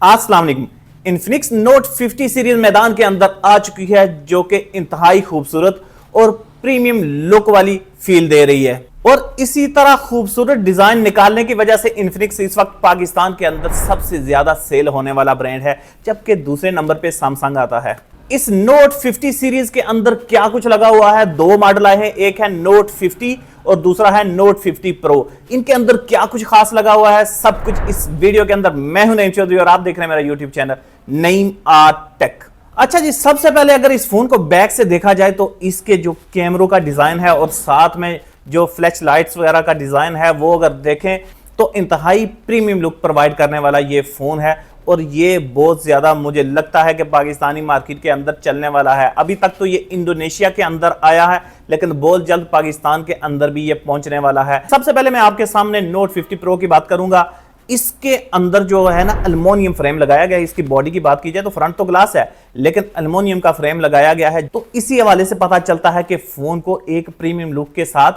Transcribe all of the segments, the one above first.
अस्सलाम वालेकुम। Infinix note 50 series मैदान के अंदर आ चुकी है, जो कि इंतहाई खूबसूरत और प्रीमियम लुक वाली फील दे रही है। और इसी तरह खूबसूरत डिजाइन निकालने की वजह से इन्फिनिक्स इस वक्त पाकिस्तान के अंदर सबसे ज्यादा सेल होने वाला ब्रांड है, जबकि दूसरे नंबर पे सैमसंग आता है। इस नोट 50 सीरीज के अंदर क्या कुछ लगा हुआ है, दो मॉडल आए हैं, एक है नोट 50 और दूसरा है नोट 50 प्रो। इनके अंदर क्या कुछ खास लगा हुआ है, सब कुछ इस वीडियो के अंदर। मैं हूं नईम चौधरी और आप देख रहे हैं मेरा YouTube channel Naeem art tech. अच्छा जी, सबसे पहले अगर इस फोन को बैक से देखा जाए तो इसके जो कैमरों का डिजाइन है और साथ में जो फ्लैश लाइट्स वगैरह का डिजाइन है, वो अगर देखें तो इंतहाई प्रीमियम लुक प्रोवाइड करने वाला ये फोन है। और ये बहुत ज्यादा मुझे लगता है कि पाकिस्तानी मार्केट के अंदर चलने वाला है। अभी तक तो ये इंडोनेशिया के अंदर आया है, लेकिन बहुत जल्द पाकिस्तान के अंदर भी ये पहुंचने वाला है। सबसे पहले मैं आपके सामने नोट 50 प्रो की बात करूंगा। इसके अंदर जो है ना एल्युमिनियम फ्रेम लगाया गया है। इसकी बॉडी की बात की जाए तो फ्रंट तो ग्लास है, लेकिन एल्युमिनियम का फ्रेम लगाया गया है। तो इसी हवाले से पता चलता है कि फोन को एक प्रीमियम लुक के साथ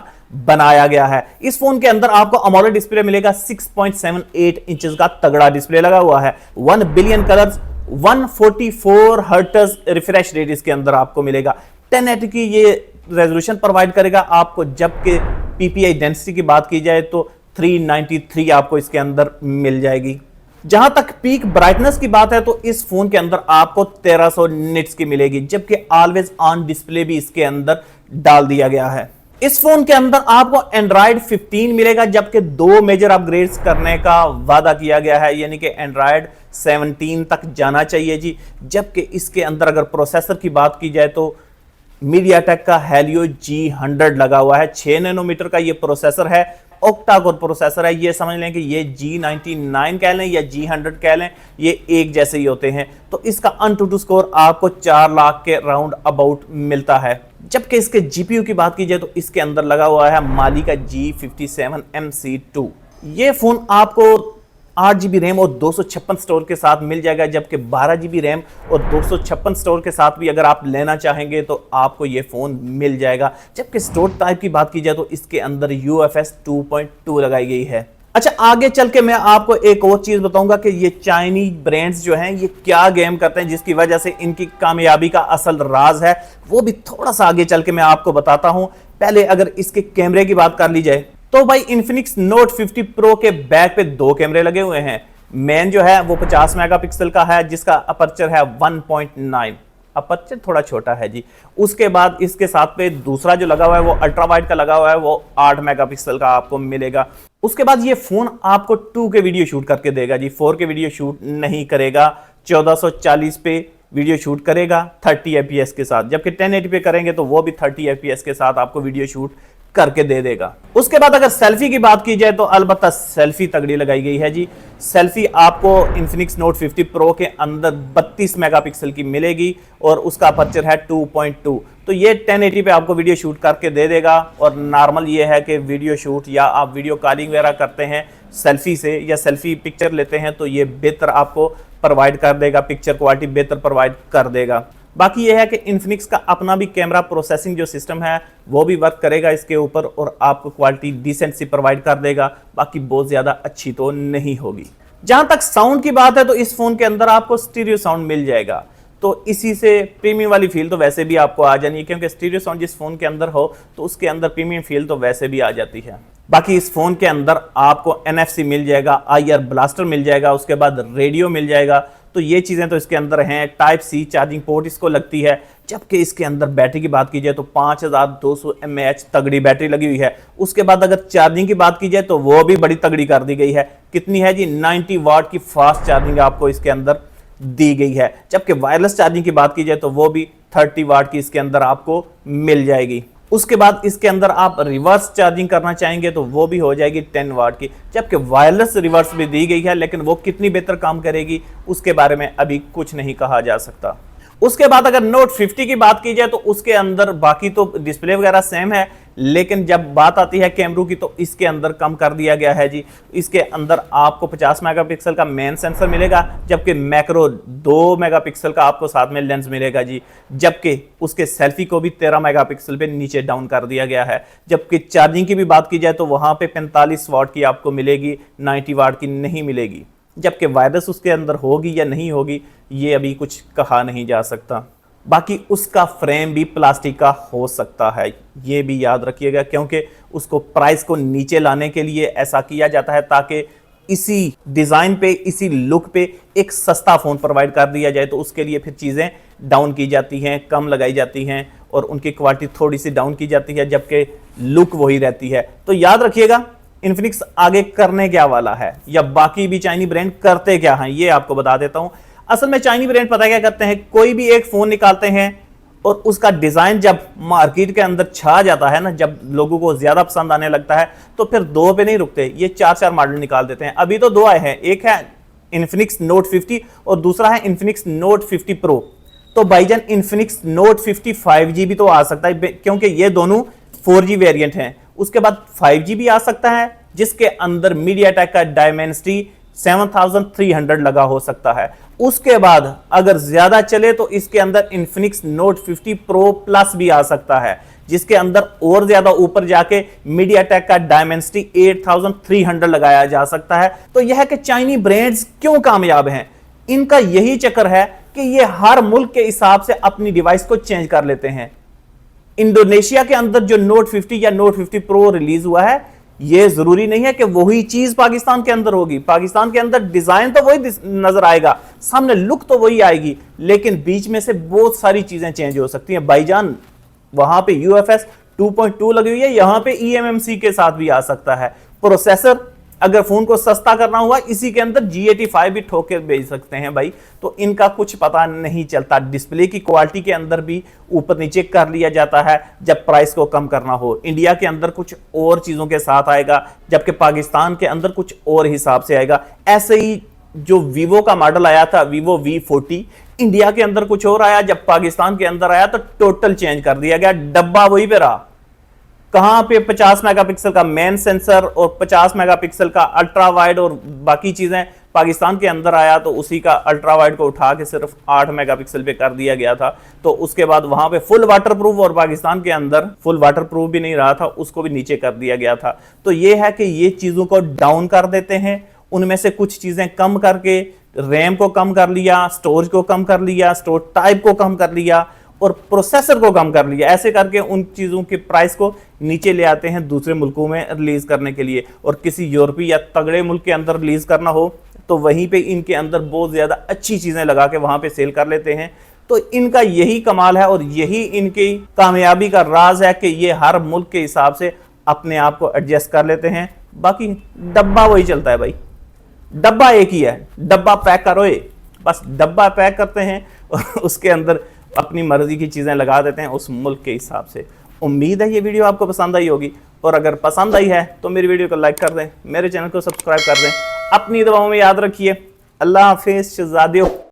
बनाया गया है। इस फोन के अंदर आपको अमोलेड डिस्प्ले मिलेगा, 6.78 इंचेस का तगड़ा डिस्प्ले लगा हुआ है। 1 billion colours, 144 hertz refresh rate इसके अंदर आपको मिलेगा। 1080 की ये रेजोल्यूशन प्रोवाइड करेगा आपको, जबकि पीपीआई डेंसिटी की बात की जाए तो 393 आपको इसके अंदर मिल जाएगी। जहां तक पीक ब्राइटनेस की बात है तो इस फोन के अंदर आपको 1300 निट्स की मिलेगी, जबकि ऑलवेज ऑन डिस्प्ले भी इसके अंदर डाल दिया गया है। इस फोन के अंदर आपको एंड्रॉइड 15 मिलेगा, जबकि 2 मेजर अपग्रेड्स करने का वादा किया गया है, यानी कि एंड्रॉइड 17 तक जाना चाहिए जी। जबकि इसके अंदर अगर प्रोसेसर की बात की जाए तो मीडियाटेक का हेलियो G100 लगा हुआ है। 6 नैनोमीटर का ये प्रोसेसर है, ऑक्टा कोर प्रोसेसर है। ये समझ लें कि ये G99 कह लें या G100 कह लें, ये एक जैसे ही होते हैं। तो इसका AnTuTu स्कोर आपको 4 लाख के राउंड अबाउट मिलता है। जबकि इसके जीपीयू की बात की जाए तो इसके अंदर लगा हुआ है माली का G57MC2। ये फोन आपको 8GB रैम और 256 स्टोर के साथ मिल जाएगा, जबकि 12GB रैम और 256 स्टोर के साथ भी अगर आप लेना चाहेंगे तो आपको ये फोन मिल जाएगा। जबकि स्टोर टाइप की बात की जाए तो इसके अंदर UFS 2.2 लगाई गई है। अच्छा, आगे चल के मैं आपको एक और चीज बताऊंगा कि ये चाइनीज ब्रांड्स जो हैं ये क्या गेम करते हैं, जिसकी वजह से इनकी कामयाबी का असल राज है, वो भी थोड़ा सा आगे चल के मैं आपको बताता हूं। पहले अगर इसके कैमरे की बात कर ली जाए तो भाई इन्फिनिक्स नोट 50 प्रो के बैक पे 2 कैमरे लगे हुए हैं। मेन जो है वो 50 मेगापिक्सल का है, जिसका अपर्चर है 1.9। अपर्चर थोड़ा छोटा है जी। उसके बाद इसके साथ पे दूसरा जो लगा हुआ है वो अल्ट्रा वाइड का लगा हुआ है, वो 8 मेगापिक्सल का आपको मिलेगा। उसके बाद ये फोन आपको 2 के वीडियो शूट करके देगा जी, 4 के वीडियो शूट नहीं करेगा। 1440 पे वीडियो शूट करेगा 30 एफपीएस के साथ, जबकि 1080 पे करेंगे तो वो भी 30 एफपीएस के साथ आपको वीडियो शूट करके दे देगा। उसके बाद अगर सेल्फी की बात की जाए तो अलबत्ता सेल्फी तगड़ी लगाई गई है जी। सेल्फी आपको इन्फिनिक्स नोट 50 प्रो के अंदर 32 मेगापिक्सल की मिलेगी और उसका अपर्चर है 2.2। तो ये 1080 पे आपको वीडियो शूट करके दे देगा। और नॉर्मल ये है कि वीडियो शूट या आप वीडियो कॉलिंग वगैरह करते हैं सेल्फी से या सेल्फी पिक्चर लेते हैं तो ये बेहतर आपको प्रोवाइड कर देगा, पिक्चर क्वालिटी बेहतर प्रोवाइड कर देगा। बाकी यह है कि इन्फिनिक्स का अपना भी कैमरा प्रोसेसिंग जो सिस्टम है वो भी वर्क करेगा इसके ऊपर और आपको क्वालिटी डिसेंट सी प्रोवाइड कर देगा। बाकी बहुत ज्यादा अच्छी तो नहीं होगी। जहां तक साउंड की बात है तो इस फोन के अंदर आपको स्टीरियो साउंड मिल जाएगा, तो इसी से प्रीमियम वाली फील तो वैसे भी आपको आ जानी है, क्योंकि स्टीरियो साउंड जिस फोन के अंदर हो तो उसके अंदर प्रीमियम फील तो वैसे भी आ जाती है। बाकी इस फोन के अंदर आपको NFC मिल जाएगा, IR ब्लास्टर मिल जाएगा, उसके बाद रेडियो मिल जाएगा। तो ये चीजें तो इसके अंदर हैं। टाइप C चार्जिंग पोर्ट इसको लगती है। जबकि इसके अंदर बैटरी की बात की जाए तो 5200 mAh तगड़ी बैटरी लगी हुई है। उसके बाद अगर चार्जिंग की बात की जाए तो वो भी बड़ी तगड़ी कर दी गई है। कितनी है जी, 90 वाट की फास्ट चार्जिंग आपको इसके अंदर दी गई है। जबकि वायरलेस चार्जिंग की बात की जाए तो वो भी 30 वाट की इसके अंदर आपको मिल जाएगी। उसके बाद इसके अंदर आप रिवर्स चार्जिंग करना चाहेंगे तो वो भी हो जाएगी 10 वाट की। जबकि वायरलेस रिवर्स भी दी गई है, लेकिन वो कितनी बेहतर काम करेगी उसके बारे में अभी कुछ नहीं कहा जा सकता। उसके बाद अगर नोट 50 की बात की जाए तो उसके अंदर बाकी तो डिस्प्ले वगैरह सेम है, लेकिन जब बात आती है कैमरों की तो इसके अंदर कम कर दिया गया है जी। इसके अंदर आपको 50 मेगापिक्सल का मेन सेंसर मिलेगा, जबकि मैक्रो 2 मेगापिक्सल का आपको साथ में लेंस मिलेगा जी। जबकि उसके सेल्फी को भी 13 मेगापिक्सल पे नीचे डाउन कर दिया गया है। जबकि चार्जिंग की भी बात की जाए तो वहां पे 45 वाट की आपको मिलेगी, 90 वाट की नहीं मिलेगी। जबकि वायरस उसके अंदर होगी या नहीं होगी ये अभी कुछ कहा नहीं जा सकता। बाकी उसका फ्रेम भी प्लास्टिक का हो सकता है, ये भी याद रखिएगा, क्योंकि उसको प्राइस को नीचे लाने के लिए ऐसा किया जाता है ताकि इसी डिज़ाइन पे, इसी लुक पे एक सस्ता फ़ोन प्रोवाइड कर दिया जाए। तो उसके लिए फिर चीज़ें डाउन की जाती हैं, कम लगाई जाती हैं और उनकी क्वालिटी थोड़ी सी डाउन की जाती है, जबकि लुक वही रहती है। तो याद रखिएगा इन्फिनिक्स आगे करने क्या वाला है या बाकी भी चाइनी ब्रांड करते क्या हैं, ये आपको बता देता हूं। असल में चाइनी ब्रांड पता क्या करते हैं, कोई भी एक फ़ोन निकालते हैं और उसका डिज़ाइन जब मार्केट के अंदर छा जाता है ना, जब लोगों को ज़्यादा पसंद आने लगता है तो फिर दो पे नहीं रुकते, ये 4-4 मॉडल निकाल देते हैं। अभी तो दो आए हैं, एक है इन्फिनिक्स नोट 50 और दूसरा है इन्फिनिक्स नोट 50 प्रो। तो भाईजान इन्फिनिक्स नोट 50 5G भी तो आ सकता है, क्योंकि ये दोनों 4G वेरिएंट हैं। उसके बाद 5G भी आ सकता है, जिसके अंदर मीडियाटेक का डायमेंसिटी 7300 लगा हो सकता है। उसके बाद अगर ज्यादा चले तो इसके अंदर इन्फिनिक्स नोट 50 प्रो प्लस भी आ सकता है, जिसके अंदर और ज्यादा ऊपर जाके मीडियाटेक का डायमेंसिटी 8300 लगाया जा सकता है। तो यह है कि चाइनी ब्रांड्स क्यों कामयाब हैं, इनका यही चक्कर है कि ये हर मुल्क के हिसाब से अपनी डिवाइस को चेंज कर लेते हैं। इंडोनेशिया के अंदर जो नोट 50 या नोट 50 प्रो रिलीज हुआ है, ये जरूरी नहीं है कि वही चीज पाकिस्तान के अंदर होगी। पाकिस्तान के अंदर डिजाइन तो वही नजर आएगा, सामने लुक तो वही आएगी, लेकिन बीच में से बहुत सारी चीजें चेंज हो सकती हैं भाईजान। वहां पे UFS 2.2 लगी हुई है, यहां पे eMMC के साथ भी आ सकता है। प्रोसेसर अगर फोन को सस्ता करना हुआ, इसी के अंदर G85 भी ठोक के बेच सकते हैं भाई। तो इनका कुछ पता नहीं चलता। डिस्प्ले की क्वालिटी के अंदर भी ऊपर नीचे कर लिया जाता है जब प्राइस को कम करना हो। इंडिया के अंदर कुछ और चीजों के साथ आएगा, जबकि पाकिस्तान के अंदर कुछ और हिसाब से आएगा। ऐसे ही जो वीवो का मॉडल आया था, वीवो V40, इंडिया के अंदर कुछ और आया, जब पाकिस्तान के अंदर आया तो टोटल चेंज कर दिया गया, डब्बा वही पे रहा। कहां पे 50 मेगापिक्सल का मेन सेंसर और 50 मेगापिक्सल का अल्ट्रा वाइड और बाकी चीजें, पाकिस्तान के अंदर आया तो उसी का अल्ट्रा वाइड को उठा के सिर्फ 8 मेगापिक्सल पे कर दिया गया था। तो उसके बाद वहां पे फुल वाटरप्रूफ, और पाकिस्तान के अंदर फुल वाटरप्रूफ भी नहीं रहा था, उसको भी नीचे कर दिया गया था। तो ये है कि ये चीजों को डाउन कर देते हैं, उनमें से कुछ चीजें कम करके रैम को कम कर लिया, स्टोरेज को कम कर लिया, स्टोरेज टाइप को कम कर लिया और प्रोसेसर को कम कर लिया। ऐसे करके उन चीज़ों के प्राइस को नीचे ले आते हैं दूसरे मुल्कों में रिलीज करने के लिए। और किसी यूरोपीय या तगड़े मुल्क के अंदर रिलीज करना हो तो वहीं पे इनके अंदर बहुत ज़्यादा अच्छी चीज़ें लगा के वहाँ पे सेल कर लेते हैं। तो इनका यही कमाल है और यही इनकी कामयाबी का राज है कि ये हर मुल्क के हिसाब से अपने आप को एडजस्ट कर लेते हैं। बाकी डब्बा वही चलता है भाई, डब्बा एक ही है, डब्बा पैक करो, बस डब्बा पैक करते हैं और उसके अंदर अपनी मर्जी की चीज़ें लगा देते हैं उस मुल्क के हिसाब से। उम्मीद है ये वीडियो आपको पसंद आई होगी, और अगर पसंद आई है तो मेरी वीडियो को लाइक कर दें, मेरे चैनल को सब्सक्राइब कर दें। अपनी दुआओं में याद रखिए। अल्लाह हाफिज़ शहज़ादियों।